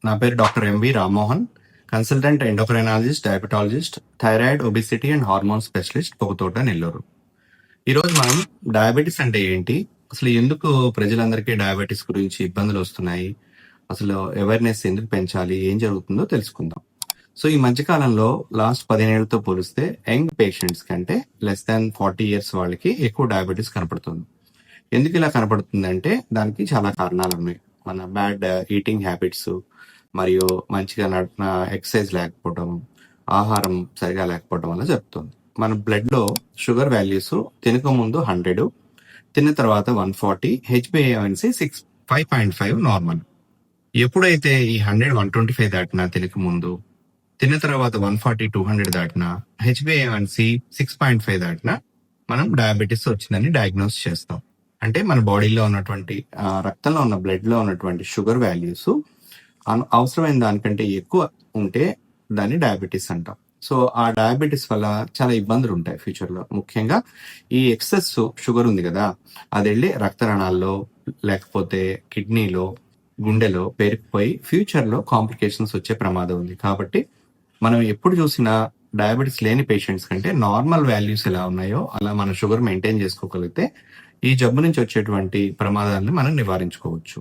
నా పేరు doctor M V Rammohan, consultant endocrinologist, diabetologist, thyroid, obesity and hormone specialist, Pogathota, Nellore. ఈరోజు మనం డయాబెటీస్ అంటే ఏంటి, అసలు ఎందుకు ప్రజలందరికీ డయాబెటీస్ గురించి ఇబ్బందులు వస్తున్నాయి, అసలు అవేర్నెస్ ఎందుకు పెంచాలి, ఏం జరుగుతుందో తెలుసుకుందాం. సో ఈ మధ్యకాలంలో లాస్ట్ 15 ఏళ్లతో పోలిస్తే యంగ్ పేషెంట్స్ కంటే లెస్ దాన్ 40 ఇయర్స్ వాళ్ళకి ఎక్కువ డయాబెటీస్ కనపడుతుంది. ఎందుకు ఇలా కనపడుతుందంటే దానికి చాలా కారణాలు ఉన్నాయి. మన బ్యాడ్ ఈటింగ్ హ్యాబిట్స్, మరియు మంచిగా ఎక్సర్సైజ్ లేకపోవడం, ఆహారం సరిగా లేకపోవడం వల్ల జరుగుతుంది. మన బ్లడ్ లో షుగర్ వాల్యూస్ తినక ముందు 100, తిన్న తర్వాత 140, హెచ్బిఏవన్సీ 5.5 నార్మల్. ఎప్పుడైతే ఈ 100, 125 దాటినా తినక ముందు, తిన్న తర్వాత 140, 200 దాటినా, హెచ్బిఏవన్సీ 6.5 దాటినా మనం డయాబెటీస్ వచ్చిందని డయాగ్నోస్ చేస్తాం. అంటే మన బాడీలో ఉన్నటువంటి రక్తంలో ఉన్న బ్లడ్ లో ఉన్నటువంటి షుగర్ వాల్యూస్ అవసరమైన దానికంటే ఎక్కువ ఉంటే దాన్ని డయాబెటీస్ అంటాం. సో ఆ డయాబెటీస్ వల్ల చాలా ఇబ్బందులు ఉంటాయి ఫ్యూచర్ లో. ముఖ్యంగా ఈ ఎక్సెస్ షుగర్ ఉంది కదా, అది వెళ్ళి రక్తనాళాల్లో లేకపోతే కిడ్నీలో, గుండెలో పేరుకుపోయి ఫ్యూచర్ లో కాంప్లికేషన్స్ వచ్చే ప్రమాదం ఉంది. కాబట్టి మనం ఎప్పుడు చూసినా డయాబెటీస్ లేని పేషెంట్స్ కంటే నార్మల్ వాల్యూస్ ఎలా ఉన్నాయో అలా మన షుగర్ మెయింటైన్ చేసుకోగలిగితే ఈ జబ్బు నుంచి వచ్చేటువంటి ప్రమాదాలను మనం నివారించుకోవచ్చు.